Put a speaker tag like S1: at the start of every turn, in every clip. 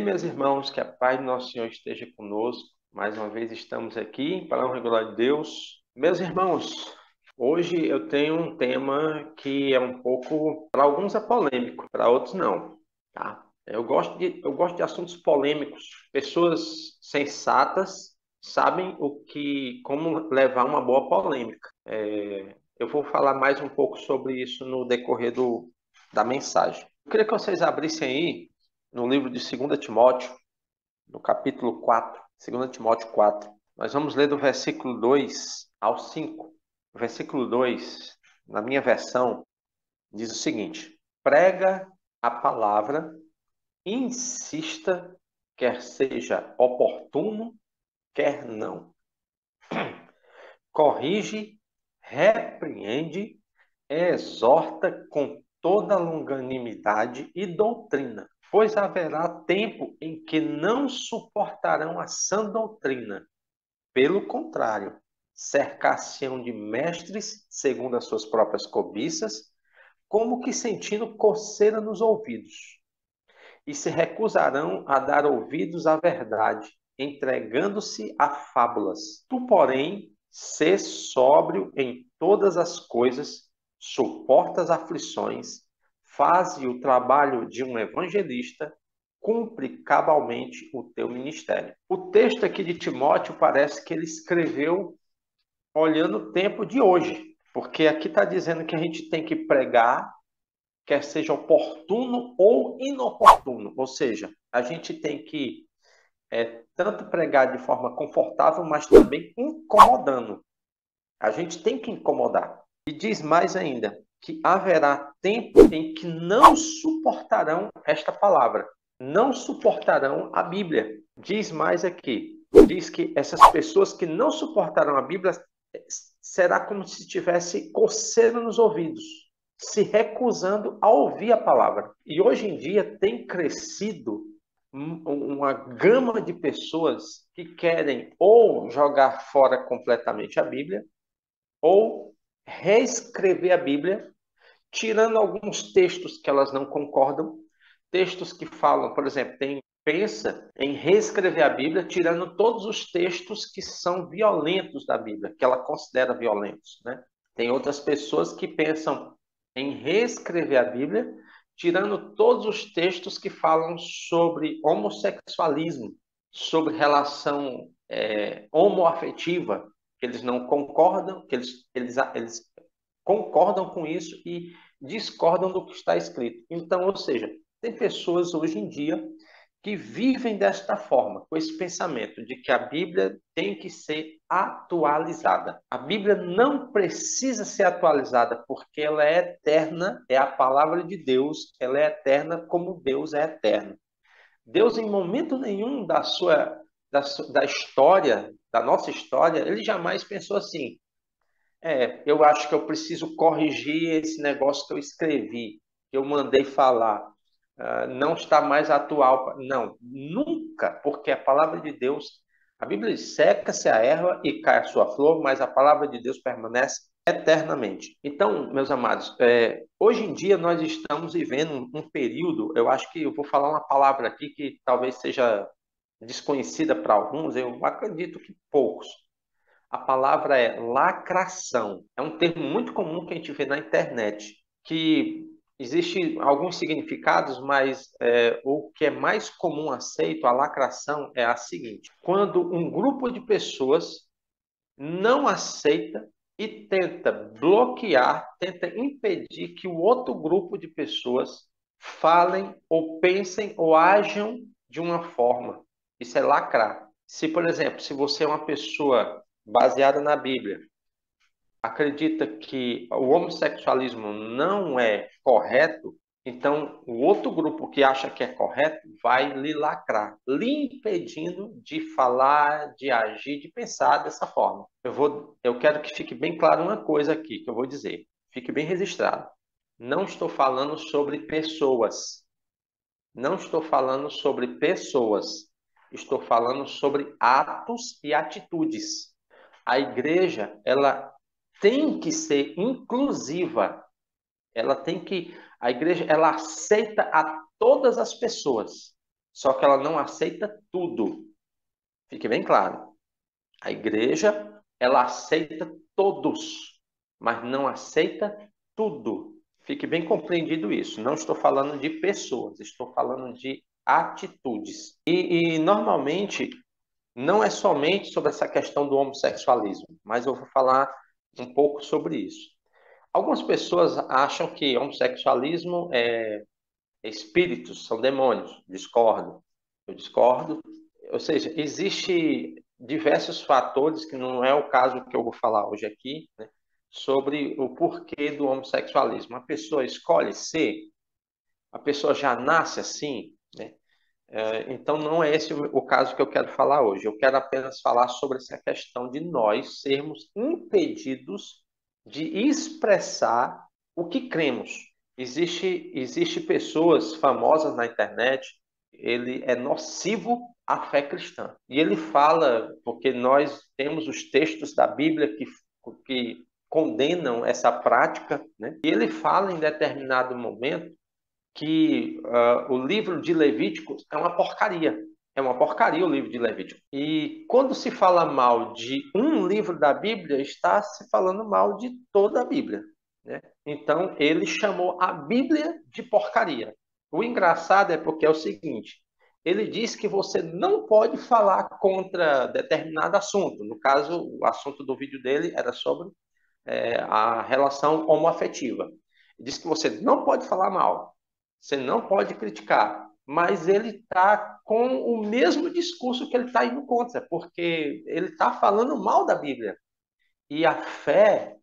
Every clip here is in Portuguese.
S1: meus irmãos, que a paz do nosso Senhor esteja conosco. Mais uma vez estamos aqui para a honra e glória de Deus. Meus irmãos, hoje eu tenho um tema que é um pouco, para alguns é polêmico, para outros não, tá? Eu gosto de assuntos polêmicos. Pessoas sensatas sabem como levar uma boa polêmica. Eu vou falar mais um pouco sobre isso no decorrer da mensagem. Eu queria que vocês abrissem aí no livro de 2 Timóteo, no capítulo 4, 2 Timóteo 4. Nós vamos ler do versículo 2 ao 5. O versículo 2, na minha versão, diz o seguinte: prega a palavra, insista, quer seja oportuno, quer não. Corrige, repreende, exorta com toda longanimidade e doutrina. Pois haverá tempo em que não suportarão a sã doutrina. Pelo contrário, cercar-se-ão de mestres, segundo as suas próprias cobiças, como que sentindo coceira nos ouvidos. E se recusarão a dar ouvidos à verdade, entregando-se a fábulas. Tu, porém, sê sóbrio em todas as coisas, suporta as aflições, faze o trabalho de um evangelista, cumpre cabalmente o teu ministério. O texto aqui de Timóteo parece que ele escreveu olhando o tempo de hoje, porque aqui está dizendo que a gente tem que pregar, quer seja oportuno ou inoportuno, ou seja, a gente tem que tanto pregar de forma confortável, mas também incomodando. A gente tem que incomodar. E diz mais ainda, que haverá tempo em que não suportarão esta palavra, não suportarão a Bíblia. Diz mais aqui, diz que essas pessoas que não suportarão a Bíblia será como se tivesse coceira nos ouvidos, se recusando a ouvir a palavra. E hoje em dia tem crescido uma gama de pessoas que querem ou jogar fora completamente a Bíblia, ou reescrever a Bíblia, tirando alguns textos que elas não concordam, textos que falam, por exemplo, pensa em reescrever a Bíblia, tirando todos os textos que são violentos da Bíblia, que ela considera violentos, né? Tem outras pessoas que pensam em reescrever a Bíblia, tirando todos os textos que falam sobre homossexualismo, sobre relação homoafetiva, que eles não concordam, que eles concordam com isso e discordam do que está escrito. Então, ou seja, tem pessoas hoje em dia que vivem desta forma, com esse pensamento de que a Bíblia tem que ser atualizada. A Bíblia não precisa ser atualizada porque ela é eterna, é a palavra de Deus, ela é eterna como Deus é eterno. Deus, em momento nenhum da história, da nossa história, ele jamais pensou assim: eu acho que eu preciso corrigir esse negócio que eu escrevi, que eu mandei falar. Não está mais atual. Não, nunca, porque a palavra de Deus, a Bíblia diz, seca-se a erva e cai a sua flor, mas a palavra de Deus permanece eternamente. Então, meus amados, hoje em dia nós estamos vivendo um período, eu acho que eu vou falar uma palavra aqui que talvez seja desconhecida para alguns, eu acredito que poucos. A palavra é lacração. É um termo muito comum que a gente vê na internet, que existe alguns significados, mas o que é mais comum aceito, a lacração, é a seguinte: quando um grupo de pessoas não aceita e tenta bloquear, tenta impedir que o outro grupo de pessoas falem ou pensem ou ajam de uma forma. Isso é lacrar. Se, por exemplo, se você é uma pessoa baseada na Bíblia, acredita que o homossexualismo não é correto, então o outro grupo que acha que é correto vai lhe lacrar, lhe impedindo de falar, de agir, de pensar dessa forma. Eu quero que fique bem claro uma coisa aqui que eu vou dizer, fique bem registrado. Não estou falando sobre pessoas. Não estou falando sobre pessoas. Estou falando sobre atos e atitudes. A igreja, ela tem que ser inclusiva. A igreja, ela aceita a todas as pessoas. só que ela não aceita tudo. Fique bem claro. A igreja, ela aceita todos, mas não aceita tudo. Fique bem compreendido isso. Não estou falando de pessoas, estou falando de atitudes. E normalmente não é somente sobre essa questão do homossexualismo, mas eu vou falar um pouco sobre isso. Algumas pessoas acham que homossexualismo é espíritos, são demônios. Discordo. Eu discordo. Ou seja, existe diversos fatores, que não é o caso que eu vou falar hoje aqui, né, sobre o porquê do homossexualismo. A pessoa escolhe ser, a pessoa já nasce assim, né? Então, não é esse o caso que eu quero falar hoje. Eu quero apenas falar sobre essa questão de nós sermos impedidos de expressar o que cremos. Existe pessoas famosas na internet, ele é nocivo à fé cristã. E ele fala, porque nós temos os textos da Bíblia que condenam essa prática, né? E ele fala em determinado momento que o livro de Levítico é uma porcaria. É uma porcaria o livro de Levítico. E quando se fala mal de um livro da Bíblia, está se falando mal de toda a Bíblia, né? Então, ele chamou a Bíblia de porcaria. O engraçado é porque é o seguinte, ele diz que você não pode falar contra determinado assunto. No caso, o assunto do vídeo dele era sobre a relação homoafetiva. Diz que você não pode falar mal, você não pode criticar, mas ele está com o mesmo discurso que ele está indo contra, porque ele está falando mal da Bíblia. E a fé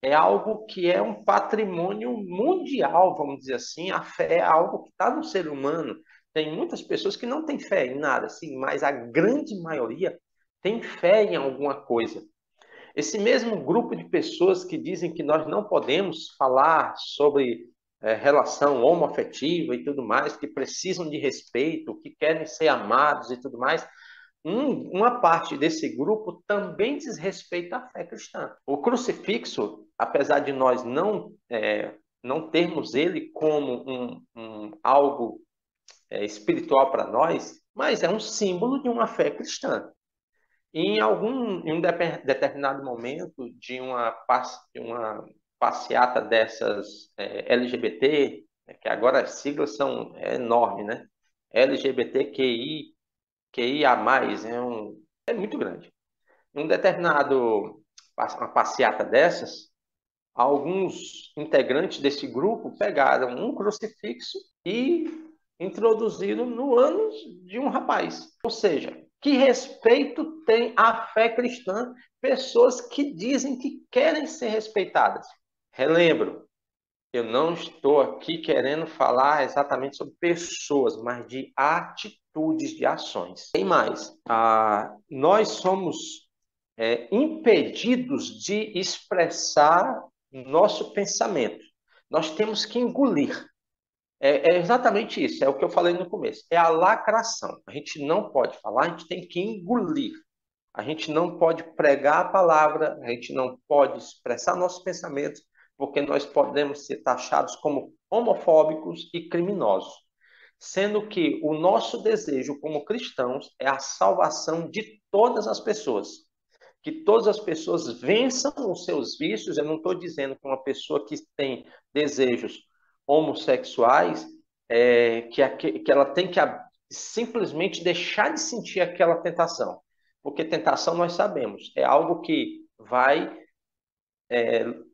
S1: é algo que é um patrimônio mundial, vamos dizer assim. A fé é algo que está no ser humano. Tem muitas pessoas que não têm fé em nada, assim, mas a grande maioria tem fé em alguma coisa. Esse mesmo grupo de pessoas que dizem que nós não podemos falar sobre relação homoafetiva e tudo mais, que precisam de respeito, que querem ser amados e tudo mais, uma parte desse grupo também desrespeita a fé cristã. O crucifixo, apesar de nós não termos ele como algo espiritual para nós, mas é um símbolo de uma fé cristã. Em um determinado momento de uma passeata dessas LGBT, que agora as siglas são enormes, né? LGBTQIA+, é muito grande. Em um determinado, uma passeata dessas, alguns integrantes desse grupo pegaram um crucifixo e introduziram no ânus de um rapaz. Ou seja, que respeito tem a fé cristã pessoas que dizem que querem ser respeitadas? Relembro, eu não estou aqui querendo falar exatamente sobre pessoas, mas de atitudes, de ações. Tem mais. Nós somos impedidos de expressar nosso pensamento. Nós temos que engolir. É exatamente isso, é o que eu falei no começo. É a lacração. A gente não pode falar, a gente tem que engolir. A gente não pode pregar a palavra, a gente não pode expressar nossos pensamentos, porque nós podemos ser taxados como homofóbicos e criminosos. Sendo que o nosso desejo como cristãos é a salvação de todas as pessoas, que todas as pessoas vençam os seus vícios. Eu não estou dizendo que uma pessoa que tem desejos homossexuais que ela tem que simplesmente deixar de sentir aquela tentação. Porque tentação, nós sabemos, é algo que vai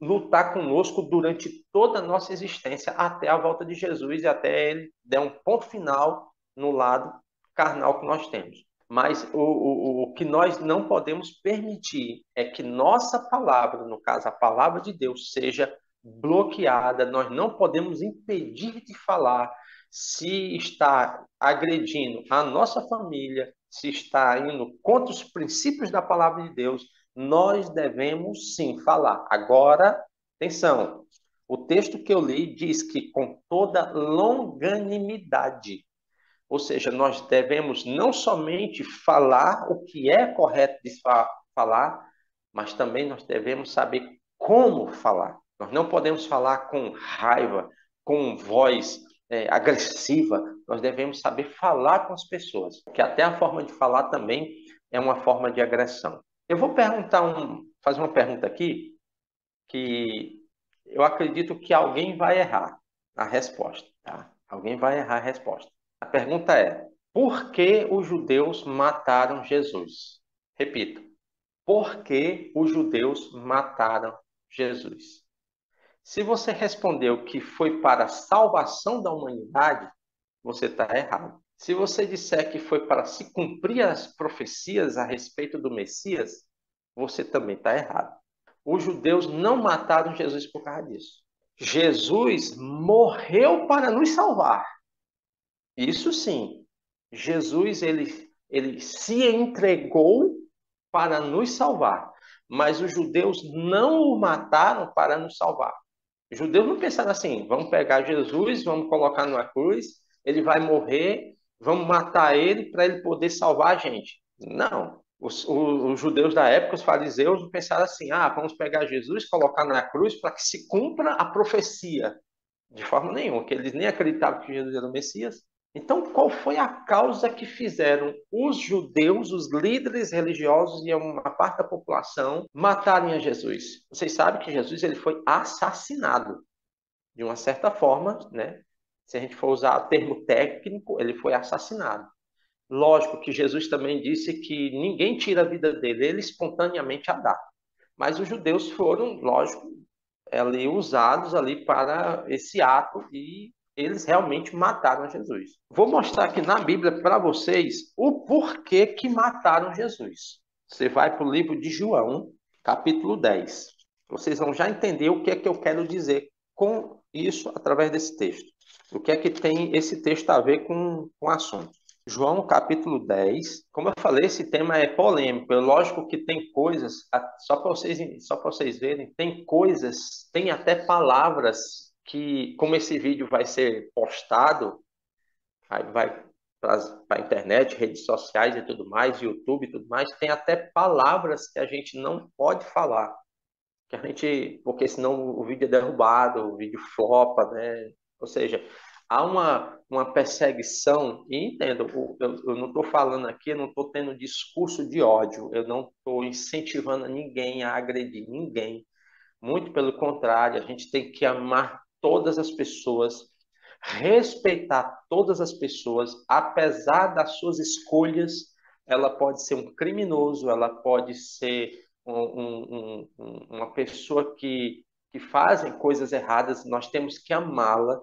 S1: lutar conosco durante toda a nossa existência, até a volta de Jesus e até ele der um ponto final no lado carnal que nós temos. Mas o que nós não podemos permitir é que nossa palavra, no caso a palavra de Deus, seja bloqueada. Nós não podemos impedir de falar se está agredindo a nossa família, se está indo contra os princípios da palavra de Deus. Nós devemos sim falar. Agora, atenção, o texto que eu li diz que com toda longanimidade. Ou seja, nós devemos não somente falar o que é correto de falar, mas também nós devemos saber como falar. Nós não podemos falar com raiva, com voz agressiva, nós devemos saber falar com as pessoas, porque até a forma de falar também é uma forma de agressão. Eu vou fazer uma pergunta aqui que eu acredito que alguém vai errar a resposta, tá? Alguém vai errar a resposta. A pergunta é: por que os judeus mataram Jesus? Repito, por que os judeus mataram Jesus? Se você respondeu que foi para a salvação da humanidade, você está errado. Se você disser que foi para se cumprir as profecias a respeito do Messias, você também está errado. Os judeus não mataram Jesus por causa disso. Jesus morreu para nos salvar. Isso sim. Jesus ele se entregou para nos salvar. Mas os judeus não o mataram para nos salvar. Os judeus não pensaram assim: vamos pegar Jesus, vamos colocar numa cruz, ele vai morrer, vamos matar ele para ele poder salvar a gente. Não. Os judeus da época, os fariseus, pensaram assim: vamos pegar Jesus, colocar na cruz para que se cumpra a profecia. De forma nenhuma, que eles nem acreditavam que Jesus era o Messias. Então, qual foi a causa que fizeram os judeus, os líderes religiosos e uma parte da população matarem a Jesus? Vocês sabem que Jesus ele foi assassinado, de uma certa forma, né? Se a gente for usar o termo técnico, ele foi assassinado. Lógico que Jesus também disse que ninguém tira a vida dele, ele espontaneamente a dá. Mas os judeus foram, lógico, ali usados ali para esse ato e eles realmente mataram Jesus. Vou mostrar aqui na Bíblia para vocês o porquê que mataram Jesus. Você vai para o livro de João, capítulo 10. Vocês vão já entender o que é que eu quero dizer com isso através desse texto. O que é que tem esse texto a ver com o assunto. João capítulo 10, como eu falei, esse tema é polêmico. É lógico que tem coisas, só para vocês verem, tem coisas, tem até palavras que, como esse vídeo vai ser postado, vai para a internet, redes sociais e tudo mais, YouTube e tudo mais, tem até palavras que a gente não pode falar. Porque senão o vídeo é derrubado, o vídeo flopa, né? Ou seja, há uma perseguição, e entendo, eu não estou falando aqui, eu não estou tendo discurso de ódio, eu não estou incentivando ninguém a agredir ninguém. Muito pelo contrário, a gente tem que amar todas as pessoas, respeitar todas as pessoas, apesar das suas escolhas. Ela pode ser um criminoso, ela pode ser uma pessoa que fazem coisas erradas, nós temos que amá-la.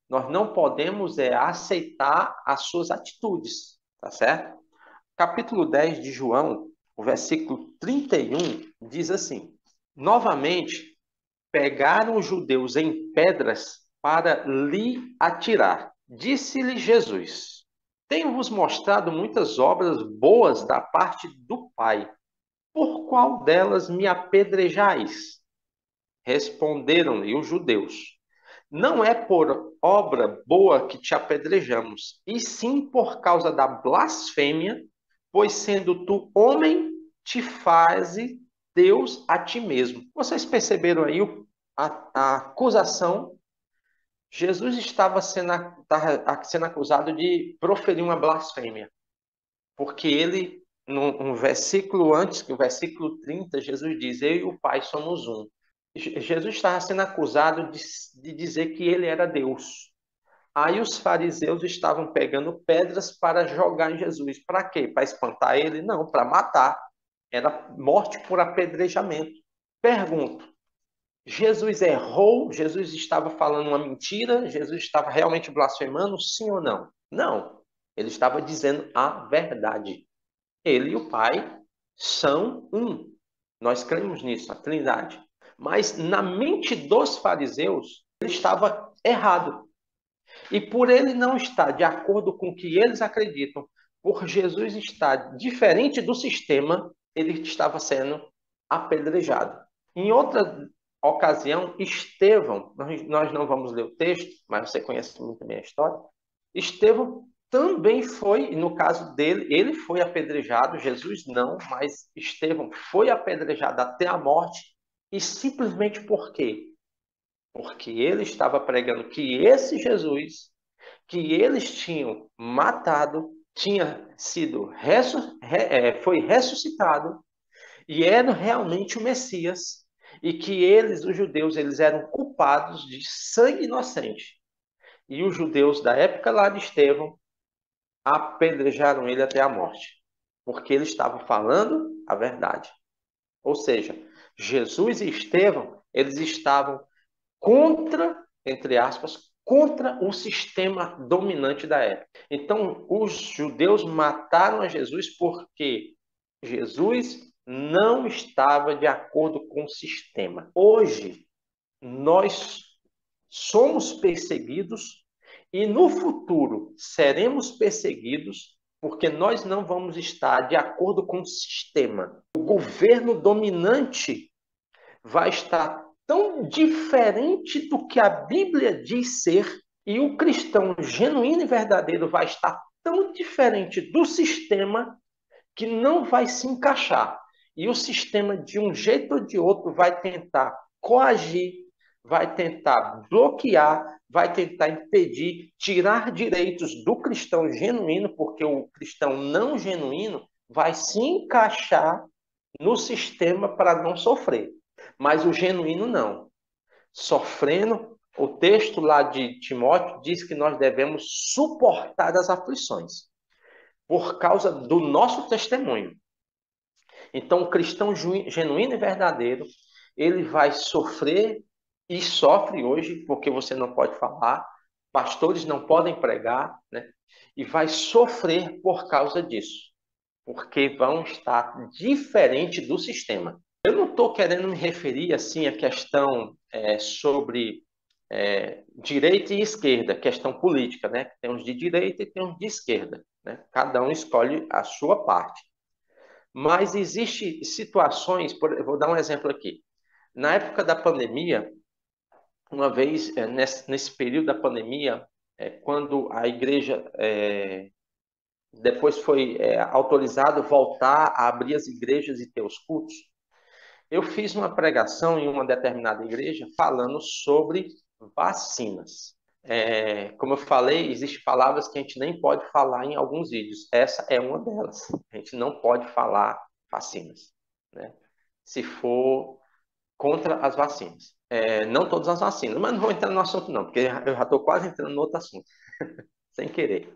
S1: Nós não podemos aceitar as suas atitudes, tá certo? Capítulo 10 de João, o versículo 31, diz assim: novamente, pegaram os judeus em pedras para lhe atirar. Disse-lhe Jesus: tenho-vos mostrado muitas obras boas da parte do Pai. Por qual delas me apedrejais? Responderam-lhe os judeus: não é por obra boa que te apedrejamos, e sim por causa da blasfêmia, pois sendo tu homem, te faze Deus a ti mesmo. Vocês perceberam aí a acusação? Jesus estava sendo acusado de proferir uma blasfêmia, porque ele, no versículo antes, que o versículo 30, Jesus diz: eu e o Pai somos um. Jesus estava sendo acusado de dizer que ele era Deus. Aí os fariseus estavam pegando pedras para jogar em Jesus. Para quê? Para espantar ele? Não, para matar. Era morte por apedrejamento. Pergunto: Jesus errou? Jesus estava falando uma mentira? Jesus estava realmente blasfemando? Sim ou não? Não. Ele estava dizendo a verdade. Ele e o Pai são um. Nós cremos nisso, a Trindade. Mas na mente dos fariseus, ele estava errado. E por ele não estar de acordo com o que eles acreditam, por Jesus estar diferente do sistema, ele estava sendo apedrejado. Em outra ocasião, Estevão, nós não vamos ler o texto, mas você conhece muito bem a história. Estevão também foi, no caso dele, ele foi apedrejado, Jesus não, mas Estevão foi apedrejado até a morte, e simplesmente por quê? Porque ele estava pregando que esse Jesus que eles tinham matado, tinha sido foi ressuscitado e era realmente o Messias, e que eles, os judeus, eles eram culpados de sangue inocente. E os judeus da época lá de Estevão apedrejaram ele até a morte, porque ele estava falando a verdade. Ou seja, Jesus e Estevão, eles estavam contra, entre aspas, contra o sistema dominante da época. Então, os judeus mataram a Jesus porque Jesus não estava de acordo com o sistema. Hoje, nós somos perseguidos e no futuro seremos perseguidos porque nós não vamos estar de acordo com o sistema. O governo dominante vai estar tão diferente do que a Bíblia diz ser, e o cristão genuíno e verdadeiro vai estar tão diferente do sistema que não vai se encaixar. E o sistema, de um jeito ou de outro, vai tentar coagir, vai tentar bloquear, vai tentar impedir, tirar direitos do cristão genuíno, porque o cristão não genuíno vai se encaixar no sistema para não sofrer. Mas o genuíno não. Sofrendo, o texto lá de Timóteo diz que nós devemos suportar as aflições por causa do nosso testemunho. Então, o cristão genuíno e verdadeiro, ele vai sofrer e sofre hoje, porque você não pode falar, pastores não podem pregar, né? E vai sofrer por causa disso, porque vão estar diferente do sistema. Eu não estou querendo me referir assim à questão sobre direita e esquerda, questão política, né? Tem uns de direita e tem uns de esquerda, né? Cada um escolhe a sua parte. Mas existem situações, vou dar um exemplo aqui. Na época da pandemia, uma vez, nesse período da pandemia, quando a igreja depois foi autorizado voltar a abrir as igrejas e ter os cultos, eu fiz uma pregação em uma determinada igreja falando sobre vacinas. Como eu falei, existem palavras que a gente nem pode falar em alguns vídeos. Essa é uma delas. A gente não pode falar vacinas, né? Se for contra as vacinas. Não todas as vacinas, mas não vou entrar no assunto não, porque eu já estou quase entrando no outro assunto, sem querer.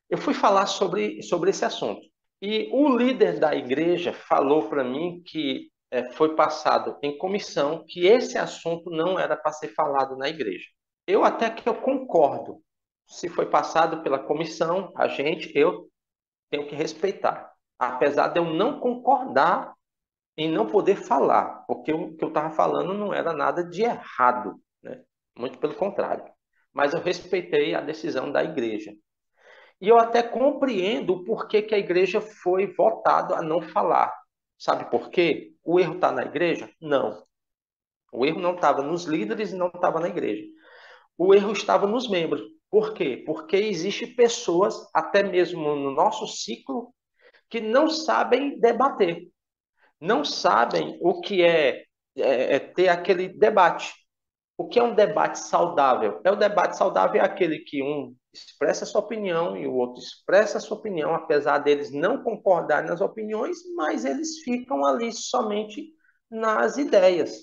S1: Eu fui falar sobre esse assunto. E o líder da igreja falou para mim que foi passado em comissão que esse assunto não era para ser falado na igreja. Eu até que eu concordo. Se foi passado pela comissão, eu tenho que respeitar. Apesar de eu não concordar em não poder falar, porque o que eu estava falando não era nada de errado, né? Muito pelo contrário. Mas eu respeitei a decisão da igreja. E eu até compreendo o porquê que a igreja foi votada a não falar. Sabe por quê? O erro está na igreja? Não. O erro não estava nos líderes e não estava na igreja. O erro estava nos membros. Por quê? Porque existem pessoas, até mesmo no nosso ciclo, que não sabem debater. Não sabem o que é ter aquele debate. O que é um debate saudável? O debate saudável é aquele que um expressa a sua opinião e o outro expressa a sua opinião, apesar deles não concordarem nas opiniões, mas eles ficam ali somente nas ideias.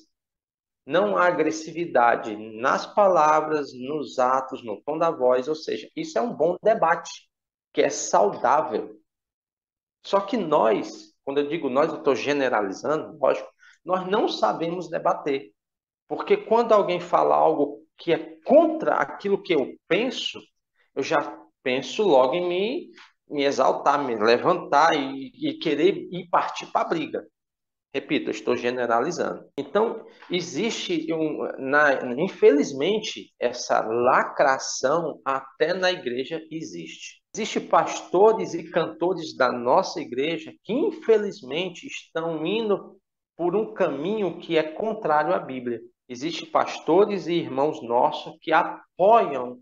S1: Não há agressividade nas palavras, nos atos, no tom da voz, ou seja, isso é um bom debate, que é saudável. Só que nós, quando eu digo nós, eu estou generalizando, lógico, nós não sabemos debater. Porque quando alguém fala algo que é contra aquilo que eu penso, eu já penso logo em me exaltar, me levantar e querer ir partir para a briga. Repito, eu estou generalizando. Então, existe, infelizmente, essa lacração até na igreja existe. Existem pastores e cantores da nossa igreja que, infelizmente, estão indo por um caminho que é contrário à Bíblia. Existem pastores e irmãos nossos que apoiam.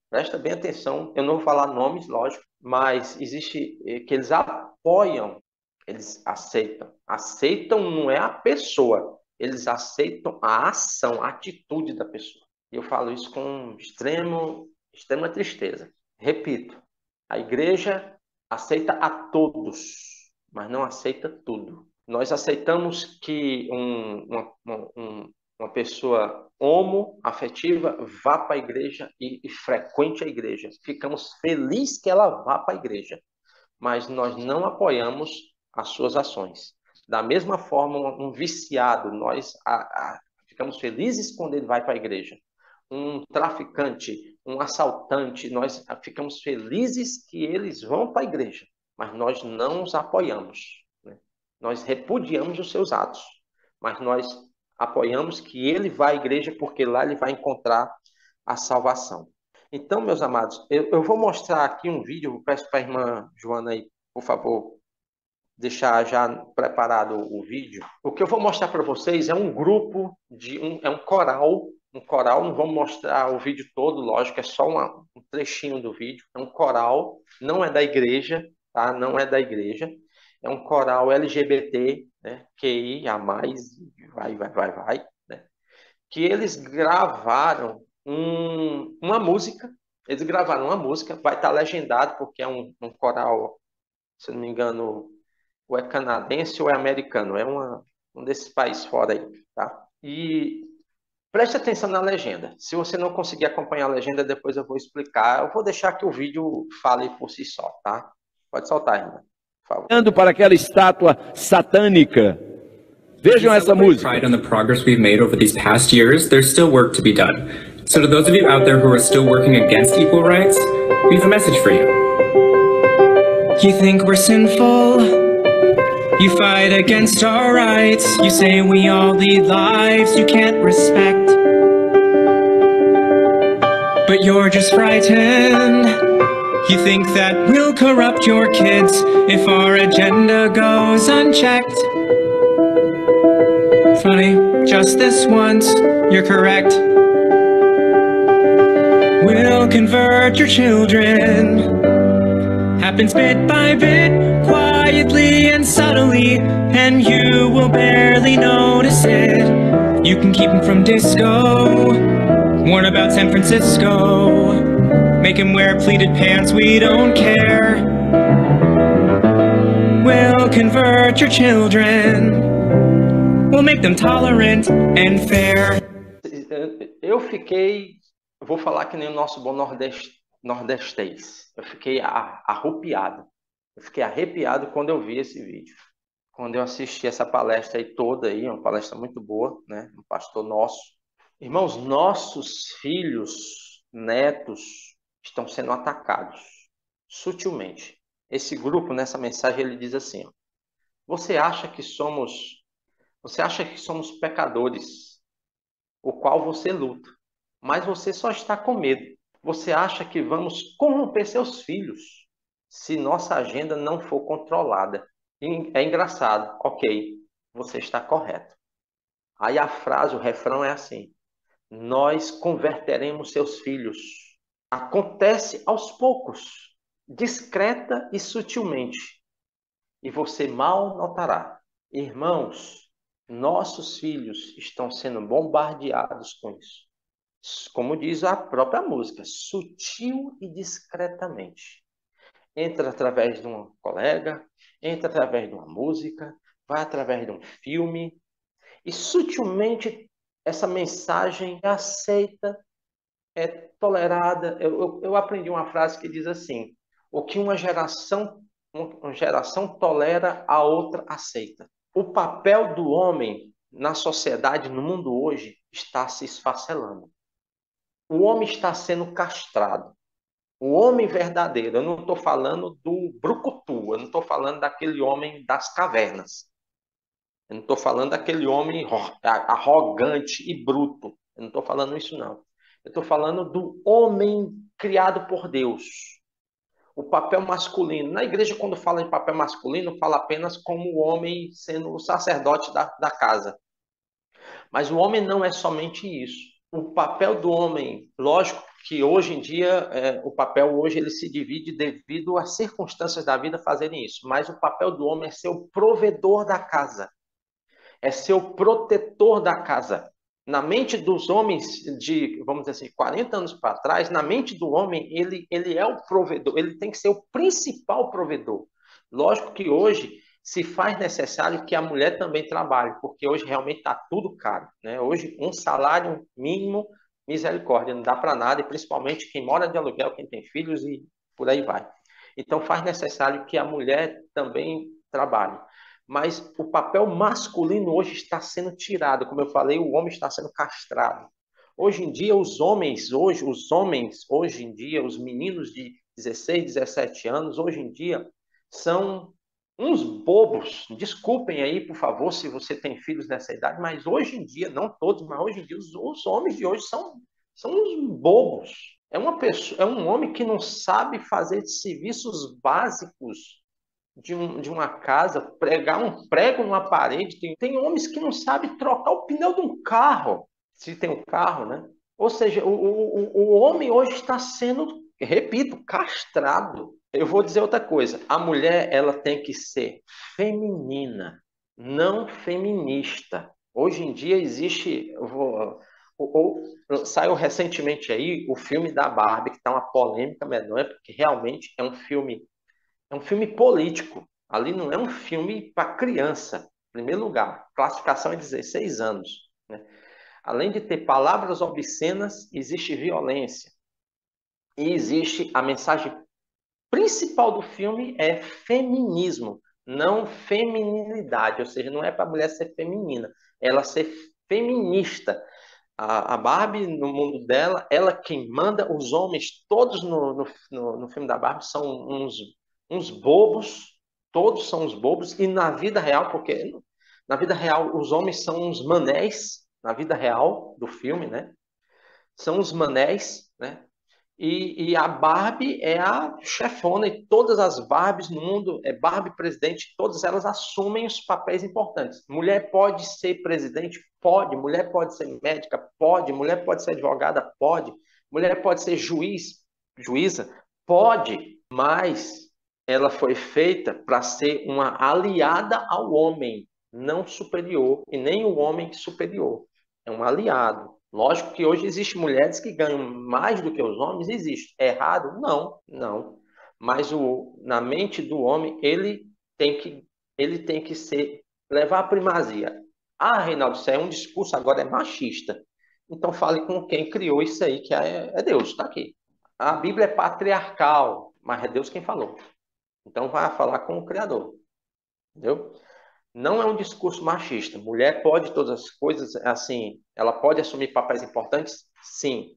S1: Presta bem atenção, eu não vou falar nomes, lógico, mas existe que eles apoiam, eles aceitam. Aceitam não é a pessoa, eles aceitam a ação, a atitude da pessoa. E eu falo isso com extremo extrema tristeza. Repito, a igreja aceita a todos, mas não aceita tudo. Nós aceitamos que uma pessoa homoafetiva vá para a igreja e frequente a igreja. Ficamos felizes que ela vá para a igreja, mas nós não apoiamos as suas ações. Da mesma forma, um viciado, nós ficamos felizes quando ele vai para a igreja. Um traficante, um assaltante, nós ficamos felizes que eles vão para a igreja, mas nós não os apoiamos, né? Nós repudiamos os seus atos, mas nós apoiamos que ele vá à igreja porque lá ele vai encontrar a salvação. Então, meus amados, eu vou mostrar aqui um vídeo, eu peço para a irmã Joana aí, por favor, deixar já preparado o vídeo. O que eu vou mostrar para vocês é um grupo, é um coral, não vamos mostrar o vídeo todo, lógico, é só um trechinho do vídeo, é um coral, não é da igreja, tá? Não é da igreja, é um coral LGBT, né? QI, a mais, vai, né? Que eles gravaram uma música, vai estar legendado, porque é um coral, se não me engano, ou é canadense ou é americano, é um desses países fora aí, tá? E preste atenção na legenda. Se você não conseguir acompanhar a legenda, depois eu vou explicar. Eu vou deixar que o vídeo fale por si só, tá? Pode soltar, irmã, por favor.
S2: Olhando para aquela estátua satânica. Vejam essa música.
S3: Pride on the progress we've made over these past years, there's still work to be done. So to those of you out there who are still working against equal rights, we have a message for you.
S4: You think we're sinful? You fight against our rights. You say we all lead lives you can't respect. But you're just frightened. You think that we'll corrupt your kids if our agenda goes unchecked. Funny, just this once, you're correct. We'll convert your children. Happens bit by bit, quietly and subtly, and you will barely notice it. You can keep them from disco, warn about San Francisco, make them wear pleated pants, we don't care. We'll convert your children. We'll make them tolerant and fair.
S1: Vou falar que nem o nosso bom nordestês. Eu fiquei arrupiado. Eu fiquei arrepiado quando eu vi esse vídeo. Quando eu assisti essa palestra aí toda aí, uma palestra muito boa, né? Um pastor nosso. Irmãos, nossos filhos, netos, estão sendo atacados sutilmente. Esse grupo, nessa mensagem, ele diz assim, ó, você acha que somos pecadores, o qual você luta, mas você só está com medo. Você acha que vamos corromper seus filhos se nossa agenda não for controlada. É engraçado, ok, você está correto. Aí a frase, o refrão é assim, nós converteremos seus filhos. Acontece aos poucos, discreta e sutilmente, e você mal notará. Irmãos, nossos filhos estão sendo bombardeados com isso. Como diz a própria música, sutil e discretamente. Entra através de um colega, entra através de uma música, vai através de um filme, e sutilmente essa mensagem é aceita, é tolerada. Eu aprendi uma frase que diz assim, o que uma geração tolera, a outra aceita. O papel do homem na sociedade, no mundo hoje, está se esfacelando. O homem está sendo castrado. O homem verdadeiro, eu não estou falando do brucutu, eu não estou falando daquele homem das cavernas. Eu não estou falando daquele homem arrogante e bruto. Eu não estou falando isso, não. Eu estou falando do homem criado por Deus. O papel masculino. Na igreja, quando fala em papel masculino, fala apenas como o homem sendo o sacerdote da casa. Mas o homem não é somente isso. O papel do homem, lógico que hoje em dia, o papel hoje ele se divide devido às circunstâncias da vida fazerem isso. Mas o papel do homem é ser o provedor da casa. É ser o protetor da casa. Na mente dos homens de, vamos dizer assim, 40 anos para trás, na mente do homem, ele é o provedor, ele tem que ser o principal provedor. Lógico que hoje se faz necessário que a mulher também trabalhe, porque hoje realmente está tudo caro, né? Hoje, um salário mínimo, misericórdia, não dá para nada, e principalmente quem mora de aluguel, quem tem filhos e por aí vai. Então, faz necessário que a mulher também trabalhe. Mas o papel masculino hoje está sendo tirado. Como eu falei, o homem está sendo castrado. Hoje em dia, os homens, hoje em dia, os meninos de 16, 17 anos, hoje em dia, são uns bobos. Desculpem aí, por favor, se você tem filhos nessa idade, mas hoje em dia, não todos, mas hoje em dia, os homens de hoje são uns bobos. É um homem que não sabe fazer serviços básicos de uma casa, pregar um prego numa parede. Tem homens que não sabem trocar o pneu de um carro, se tem um carro, né? Ou seja, o homem hoje está sendo, repito, castrado. Eu vou dizer outra coisa. A mulher, ela tem que ser feminina, não feminista. Hoje em dia existe... Saiu recentemente aí o filme da Barbie, que está uma polêmica medonha, porque realmente é um filme político. Ali não é um filme para criança. Em primeiro lugar, classificação é 16 anos. Né? Além de ter palavras obscenas, existe violência. E existe a mensagem principal do filme é feminismo, não feminilidade. Ou seja, não é para a mulher ser feminina, ela ser feminista. A Barbie, no mundo dela, ela quem manda. Os homens, todos no filme da Barbie, são uns bobos, todos são uns bobos, e na vida real, porque na vida real os homens são uns manéis, na vida real do filme, né? São uns manéis, né? E a Barbie é a chefona, e todas as Barbies no mundo, é Barbie presidente, todas elas assumem os papéis importantes. Mulher pode ser presidente? Pode. Mulher pode ser médica? Pode. Mulher pode ser advogada? Pode. Mulher pode ser juíza? Pode. Mas ela foi feita para ser uma aliada ao homem, não superior, e nem o homem superior. É um aliado. Lógico que hoje existem mulheres que ganham mais do que os homens, existe. É errado? Não, não. Mas na mente do homem, ele tem que levar a primazia. Ah, Reinaldo, isso é um discurso agora é machista. Então fale com quem criou isso aí, que é Deus, está aqui. A Bíblia é patriarcal, mas é Deus quem falou. Então vai falar com o Criador. Entendeu? Não é um discurso machista. Mulher pode todas as coisas, assim, ela pode assumir papéis importantes? Sim.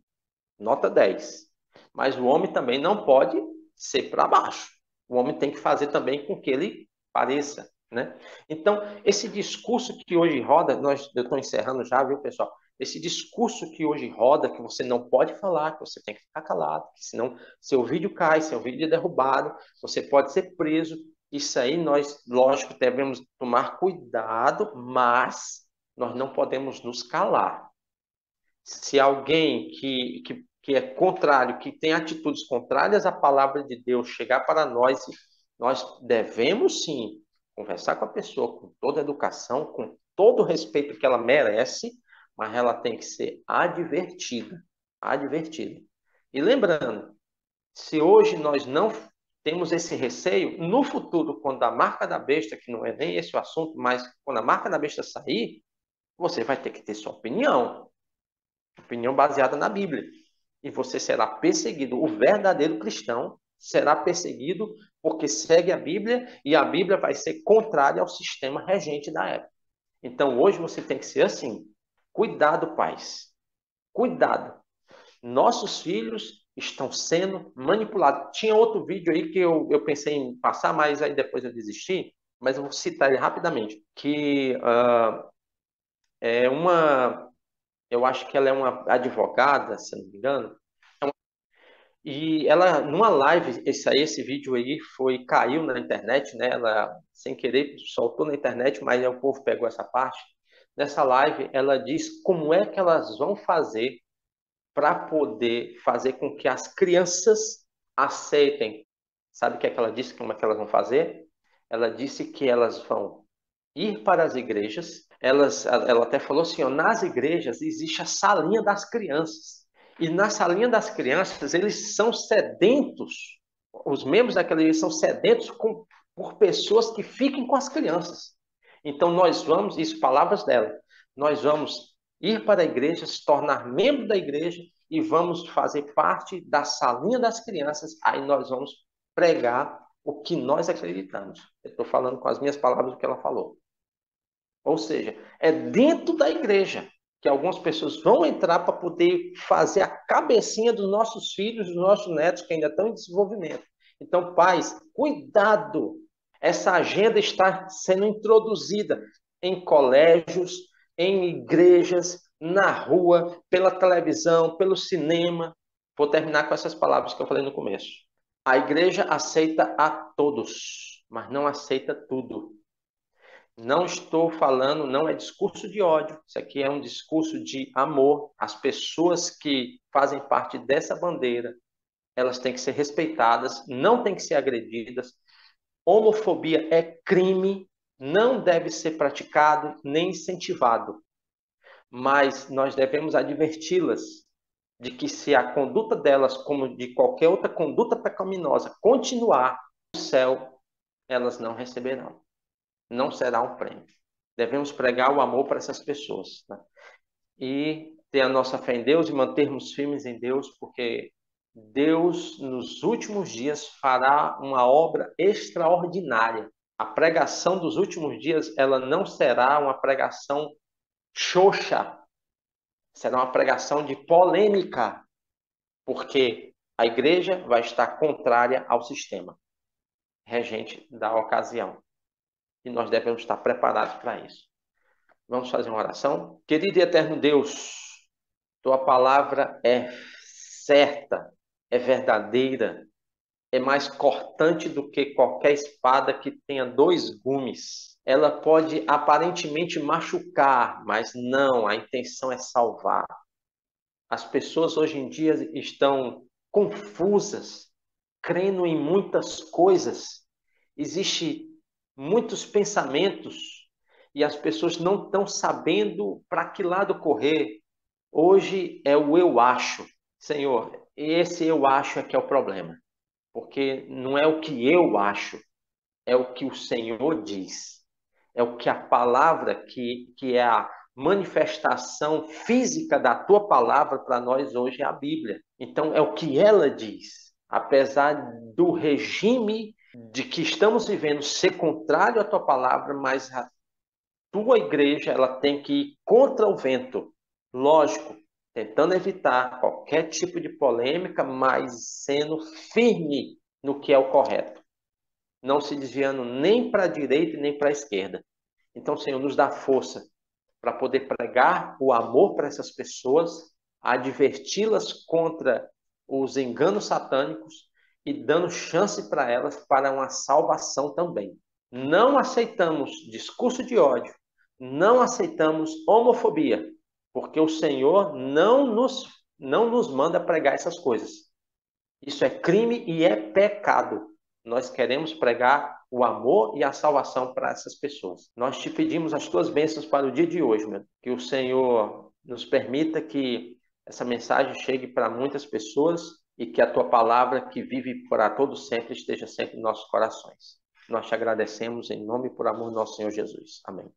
S1: Nota 10. Mas o homem também não pode ser para baixo. O homem tem que fazer também com que ele pareça, né? Então, esse discurso que hoje roda, eu estou encerrando já, viu, pessoal? Esse discurso que hoje roda, que você não pode falar, que você tem que ficar calado, que senão seu vídeo cai, seu vídeo é derrubado, você pode ser preso. Isso aí nós, lógico, devemos tomar cuidado, mas nós não podemos nos calar. Se alguém que é contrário, que tem atitudes contrárias à palavra de Deus chegar para nós, nós devemos sim conversar com a pessoa com toda a educação, com todo o respeito que ela merece, mas ela tem que ser advertida. Advertida. E lembrando, se hoje nós não temos esse receio, no futuro, quando a marca da besta, que não é nem esse o assunto, mas quando a marca da besta sair, você vai ter que ter sua opinião baseada na Bíblia. E você será perseguido. O verdadeiro cristão será perseguido porque segue a Bíblia, e a Bíblia vai ser contrária ao sistema regente da época. Então, hoje você tem que ser assim. Cuidado, pais. Cuidado. Nossos filhos estão sendo manipulados. Tinha outro vídeo aí que eu pensei em passar, mas aí depois eu desisti, mas eu vou citar ele rapidamente, que é eu acho que ela é uma advogada, se não me engano, e ela, numa live, esse vídeo aí caiu na internet, né? Ela, sem querer, soltou na internet, mas aí o povo pegou essa parte. Nessa live, ela diz como é que elas vão fazer para poder fazer com que as crianças aceitem. Sabe o que é que ela disse? Como é que elas vão fazer? Ela disse que elas vão ir para as igrejas Ela até falou assim, ó, nas igrejas existe a salinha das crianças. E na salinha das crianças, eles são sedentos, os membros daquela igreja são sedentos por pessoas que fiquem com as crianças. Então nós vamos, isso palavras dela, nós vamos ir para a igreja, se tornar membro da igreja e vamos fazer parte da salinha das crianças, aí nós vamos pregar o que nós acreditamos. Eu estou falando com as minhas palavras o que ela falou. Ou seja, é dentro da igreja que algumas pessoas vão entrar para poder fazer a cabecinha dos nossos filhos, dos nossos netos, que ainda estão em desenvolvimento. Então, pais, cuidado! Essa agenda está sendo introduzida em colégios, em igrejas, na rua, pela televisão, pelo cinema. Vou terminar com essas palavras que eu falei no começo. A igreja aceita a todos, mas não aceita tudo. Não estou falando, não é discurso de ódio, isso aqui é um discurso de amor. As pessoas que fazem parte dessa bandeira, elas têm que ser respeitadas, não têm que ser agredidas. Homofobia é crime, não deve ser praticado nem incentivado. Mas nós devemos adverti-las de que se a conduta delas, como de qualquer outra conduta pecaminosa, continuar, no céu, elas não receberão. Não será um prêmio. Devemos pregar o amor para essas pessoas, né? E ter a nossa fé em Deus e mantermos firmes em Deus, porque Deus, nos últimos dias, fará uma obra extraordinária. A pregação dos últimos dias, ela não será uma pregação xoxa, será uma pregação de polêmica, porque a igreja vai estar contrária ao sistema regente da ocasião. E nós devemos estar preparados para isso. Vamos fazer uma oração? Querido e eterno Deus, tua palavra é certa, é verdadeira, é mais cortante do que qualquer espada que tenha 2 gumes. Ela pode aparentemente machucar, mas não, a intenção é salvar. As pessoas hoje em dia estão confusas, crendo em muitas coisas. Existem muitos pensamentos e as pessoas não estão sabendo para que lado correr. Hoje é o eu acho. Senhor, esse eu acho é que é o problema. Porque não é o que eu acho, é o que o Senhor diz. É o que a palavra, que é a manifestação física da tua palavra para nós hoje é a Bíblia. Então é o que ela diz. Apesar do regime de que estamos vivendo ser contrário à tua palavra, mas a tua igreja ela tem que ir contra o vento. Lógico, tentando evitar qualquer tipo de polêmica, mas sendo firme no que é o correto. Não se desviando nem para a direita nem para a esquerda. Então, Senhor, nos dá força para poder pregar o amor para essas pessoas, adverti-las contra os enganos satânicos e dando chance para elas para uma salvação também. Não aceitamos discurso de ódio, não aceitamos homofobia, porque o Senhor não nos manda pregar essas coisas. Isso é crime e é pecado. Nós queremos pregar o amor e a salvação para essas pessoas. Nós te pedimos as tuas bênçãos para o dia de hoje, meu. Que o Senhor nos permita que essa mensagem chegue para muitas pessoas e que a tua palavra, que vive para todos sempre, esteja sempre em nossos corações. Nós te agradecemos em nome e por amor do nosso Senhor Jesus. Amém.